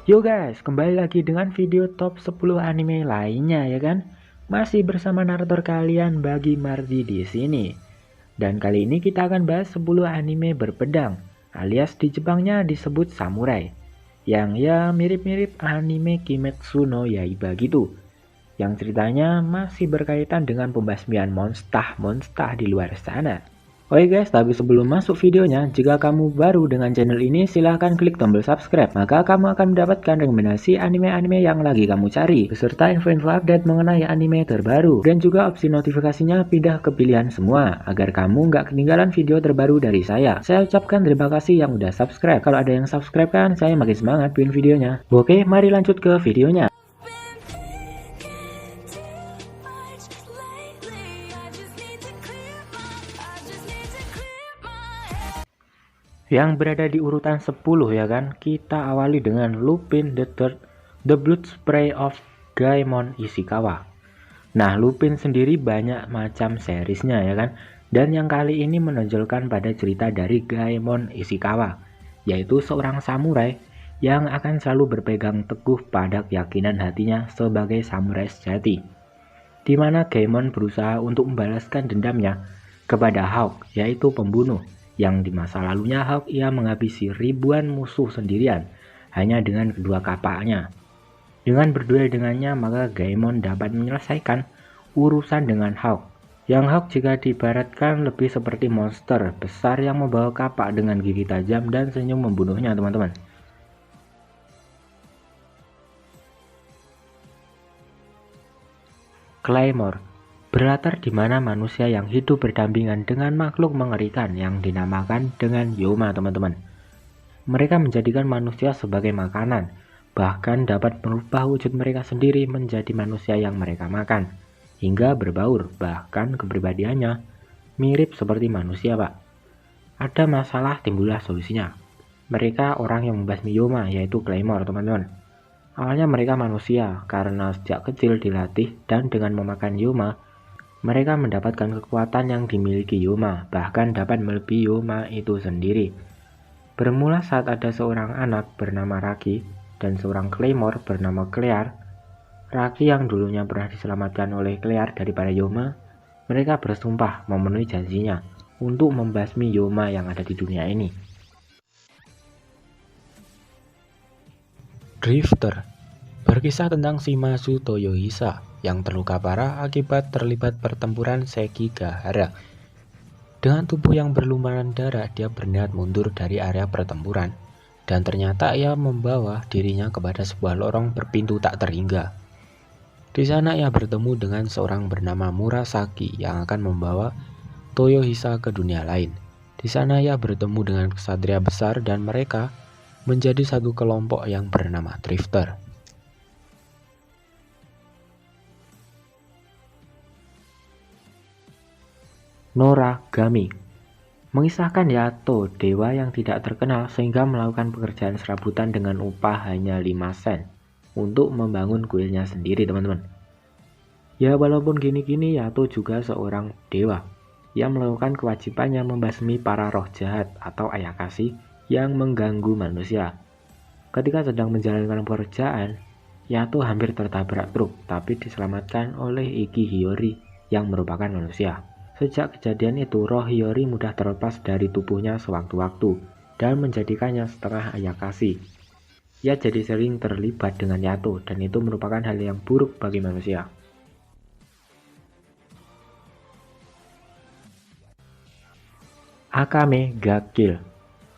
Yo guys, kembali lagi dengan video top 10 anime lainnya ya kan? Masih bersama narator kalian Bagi Mardi di sini. Dan kali ini kita akan bahas 10 anime berpedang, alias di Jepangnya disebut samurai. Yang ya mirip-mirip anime Kimetsu no Yaiba gitu. Yang ceritanya masih berkaitan dengan pembasmian monster-monster di luar sana. Oke guys, tapi sebelum masuk videonya, jika kamu baru dengan channel ini, silahkan klik tombol subscribe, maka kamu akan mendapatkan rekomendasi anime-anime yang lagi kamu cari, beserta info-info update mengenai anime terbaru, dan juga opsi notifikasinya pindah ke pilihan semua, agar kamu nggak ketinggalan video terbaru dari saya. Saya ucapkan terima kasih yang udah subscribe, kalau ada yang subscribe kan, saya makin semangat bikin videonya. Oke, mari lanjut ke videonya. Yang berada di urutan 10 ya kan, kita awali dengan Lupin the Third, The Blood Spray of Gaemon Ishikawa. Nah, Lupin sendiri banyak macam seriesnya ya kan, dan yang kali ini menonjolkan pada cerita dari Gaemon Ishikawa, yaitu seorang samurai yang akan selalu berpegang teguh pada keyakinan hatinya sebagai samurai sejati, di mana Gaemon berusaha untuk membalaskan dendamnya kepada Hawk, yaitu pembunuh yang di masa lalunya Hawk ia menghabisi ribuan musuh sendirian hanya dengan kedua kapaknya. Dengan berduel dengannya, maka Gaemon dapat menyelesaikan urusan dengan Hawk. Yang Hawk jika diibaratkan lebih seperti monster besar yang membawa kapak dengan gigi tajam dan senyum membunuhnya, teman-teman. Claymore berlatar di mana manusia yang hidup berdampingan dengan makhluk mengerikan yang dinamakan dengan Yoma, teman-teman. Mereka menjadikan manusia sebagai makanan, bahkan dapat merubah wujud mereka sendiri menjadi manusia yang mereka makan, hingga berbaur, bahkan kepribadiannya mirip seperti manusia, Pak. Ada masalah, timbullah solusinya. Mereka orang yang membasmi Yoma, yaitu Claymore, teman-teman. Awalnya mereka manusia, karena sejak kecil dilatih dan dengan memakan Yoma, mereka mendapatkan kekuatan yang dimiliki Yoma, bahkan dapat melebihi Yoma itu sendiri. Bermula saat ada seorang anak bernama Raki dan seorang Claymore bernama Clear. Raki yang dulunya pernah diselamatkan oleh Clear daripada Yoma, mereka bersumpah memenuhi janjinya untuk membasmi Yoma yang ada di dunia ini. Drifter berkisah tentang Shimazu Toyohisa yang terluka parah akibat terlibat pertempuran Sekigahara. Dengan tubuh yang berlumuran darah, dia berniat mundur dari area pertempuran, dan ternyata ia membawa dirinya kepada sebuah lorong berpintu tak terhingga. Di sana ia bertemu dengan seorang bernama Murasaki yang akan membawa Toyohisa ke dunia lain. Di sana ia bertemu dengan ksatria besar dan mereka menjadi satu kelompok yang bernama Drifter. Noragami mengisahkan Yato, dewa yang tidak terkenal sehingga melakukan pekerjaan serabutan dengan upah hanya 5 sen untuk membangun kuilnya sendiri, teman-teman. Ya walaupun gini-gini, Yato juga seorang dewa yang melakukan kewajibannya membasmi para roh jahat atau ayakasi yang mengganggu manusia. Ketika sedang menjalankan pekerjaan, Yato hampir tertabrak truk, tapi diselamatkan oleh Iki Hiyori yang merupakan manusia. Sejak kejadian itu, roh Hiyori mudah terlepas dari tubuhnya sewaktu-waktu dan menjadikannya setengah ayakasi. Ia jadi sering terlibat dengan Yato dan itu merupakan hal yang buruk bagi manusia. Akame ga Kill.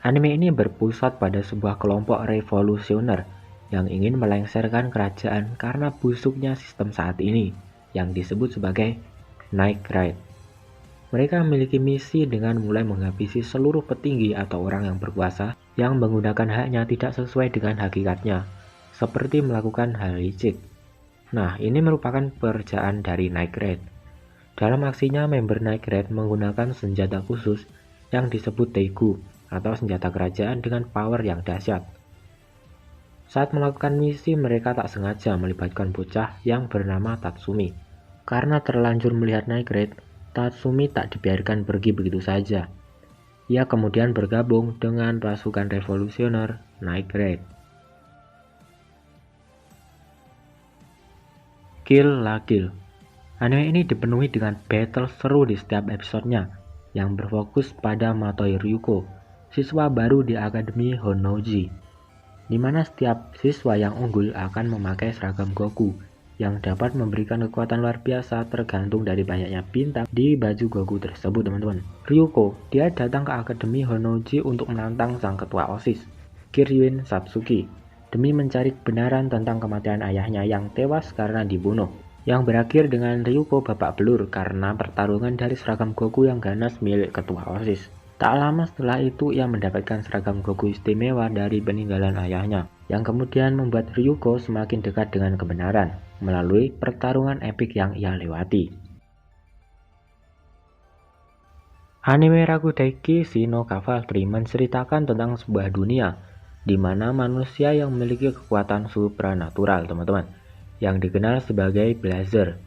Anime ini berpusat pada sebuah kelompok revolusioner yang ingin melengsarkan kerajaan karena busuknya sistem saat ini yang disebut sebagai Night Raid. Mereka memiliki misi dengan mulai menghabisi seluruh petinggi atau orang yang berkuasa yang menggunakan haknya tidak sesuai dengan hakikatnya, seperti melakukan hal licik. Nah, ini merupakan pekerjaan dari Night Raid. Dalam aksinya, member Night Raid menggunakan senjata khusus yang disebut Teigu atau senjata kerajaan dengan power yang dahsyat. Saat melakukan misi, mereka tak sengaja melibatkan bocah yang bernama Tatsumi. Karena terlanjur melihat Night Raid, Tatsumi tak dibiarkan pergi begitu saja. Ia kemudian bergabung dengan pasukan revolusioner Night Raid. Kill la Kill. Anime ini dipenuhi dengan battle seru di setiap episodenya yang berfokus pada Matoi Ryuko, siswa baru di Akademi Honnouji, di mana setiap siswa yang unggul akan memakai seragam Goku yang dapat memberikan kekuatan luar biasa tergantung dari banyaknya bintang di baju Goku tersebut, teman-teman. Ryuko, dia datang ke Akademi Honnouji untuk menantang sang ketua OSIS, Kiryuin Satsuki, demi mencari kebenaran tentang kematian ayahnya yang tewas karena dibunuh, yang berakhir dengan Ryuko babak belur karena pertarungan dari seragam Goku yang ganas milik ketua OSIS. Tak lama setelah itu ia mendapatkan seragam Goku istimewa dari peninggalan ayahnya, yang kemudian membuat Ryuko semakin dekat dengan kebenaran melalui pertarungan epik yang ia lewati. Anime Rakudeki Shino Cavalry menceritakan tentang sebuah dunia di mana manusia yang memiliki kekuatan supranatural, teman-teman, yang dikenal sebagai Blazer.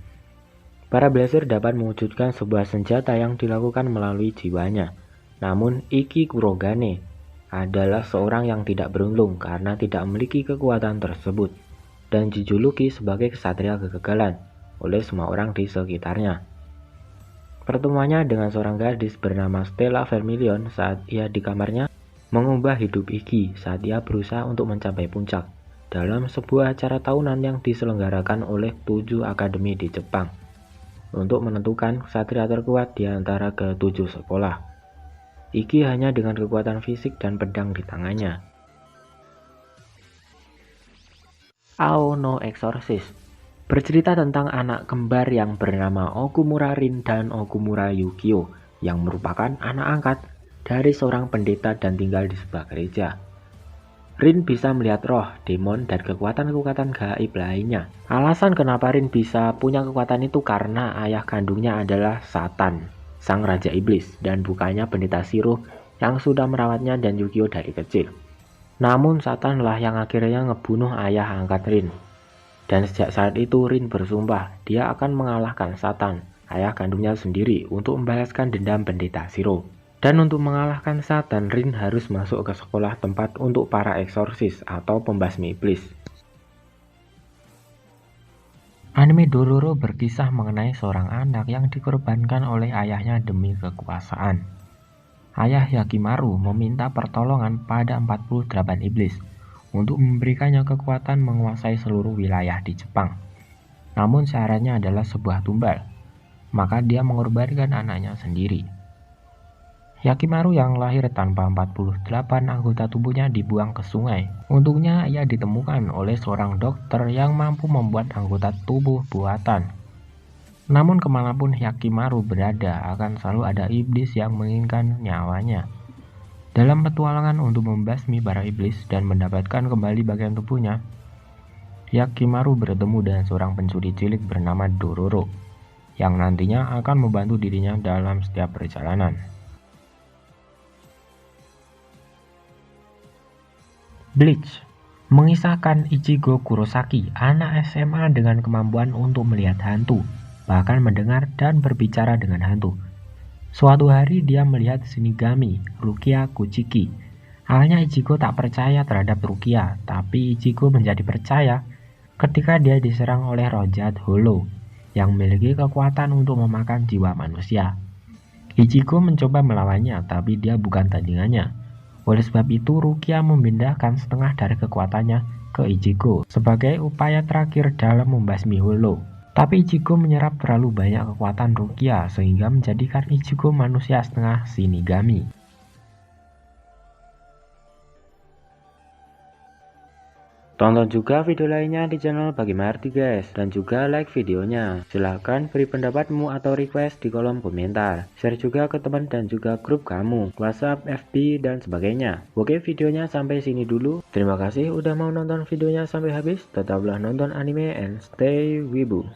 Para Blazer dapat mewujudkan sebuah senjata yang dilakukan melalui jiwanya. Namun Iki Kurogane adalah seorang yang tidak beruntung karena tidak memiliki kekuatan tersebut dan dijuluki sebagai kesatria kegagalan oleh semua orang di sekitarnya. Pertemuannya dengan seorang gadis bernama Stella Vermilion saat ia di kamarnya mengubah hidup Iki saat ia berusaha untuk mencapai puncak dalam sebuah acara tahunan yang diselenggarakan oleh 7 akademi di Jepang untuk menentukan kesatria terkuat di antara ke-7 sekolah. Iki hanya dengan kekuatan fisik dan pedang di tangannya. Ao no Exorcist bercerita tentang anak kembar yang bernama Okumura Rin dan Okumura Yukio yang merupakan anak angkat dari seorang pendeta dan tinggal di sebuah gereja. Rin bisa melihat roh, demon, dan kekuatan-kekuatan gaib lainnya. Alasan kenapa Rin bisa punya kekuatan itu karena ayah kandungnya adalah Satan, sang raja iblis, dan bukannya pendeta Shiro yang sudah merawatnya dan Yukio dari kecil. Namun Satanlah yang akhirnya ngebunuh ayah angkat Rin. Dan sejak saat itu Rin bersumpah dia akan mengalahkan Satan, ayah kandungnya sendiri, untuk membalaskan dendam pendeta Shiro. Dan untuk mengalahkan Satan, Rin harus masuk ke sekolah tempat untuk para eksorsis atau pembasmi iblis. Anime Dororo berkisah mengenai seorang anak yang dikorbankan oleh ayahnya demi kekuasaan. Ayah Yakimaru meminta pertolongan pada 48 iblis untuk memberikannya kekuatan menguasai seluruh wilayah di Jepang. Namun syaratnya adalah sebuah tumbal, maka dia mengorbankan anaknya sendiri. Yakimaru yang lahir tanpa 48 anggota tubuhnya dibuang ke sungai. Untungnya ia ditemukan oleh seorang dokter yang mampu membuat anggota tubuh buatan. Namun kemanapun Yakimaru berada akan selalu ada iblis yang menginginkan nyawanya. Dalam petualangan untuk membasmi para iblis dan mendapatkan kembali bagian tubuhnya, Yakimaru bertemu dengan seorang pencuri cilik bernama Dororo yang nantinya akan membantu dirinya dalam setiap perjalanan. Bleach mengisahkan Ichigo Kurosaki, anak SMA dengan kemampuan untuk melihat hantu, bahkan mendengar dan berbicara dengan hantu. Suatu hari dia melihat Shinigami Rukia Kuchiki. Awalnya Ichigo tak percaya terhadap Rukia, tapi Ichigo menjadi percaya ketika dia diserang oleh roh jahat Hollow yang memiliki kekuatan untuk memakan jiwa manusia. Ichigo mencoba melawannya, tapi dia bukan tandingannya. Oleh sebab itu, Rukia memindahkan setengah dari kekuatannya ke Ichigo sebagai upaya terakhir dalam membasmi Hollow. Tapi Ichigo menyerap terlalu banyak kekuatan Rukia sehingga menjadikan Ichigo manusia setengah Shinigami. Tonton juga video lainnya di channel Bagi Marti guys, dan juga like videonya. Silahkan beri pendapatmu atau request di kolom komentar. Share juga ke teman dan juga grup kamu, WhatsApp, FB, dan sebagainya. Oke, videonya sampai sini dulu. Terima kasih udah mau nonton videonya sampai habis. Tetaplah nonton anime and stay wibu.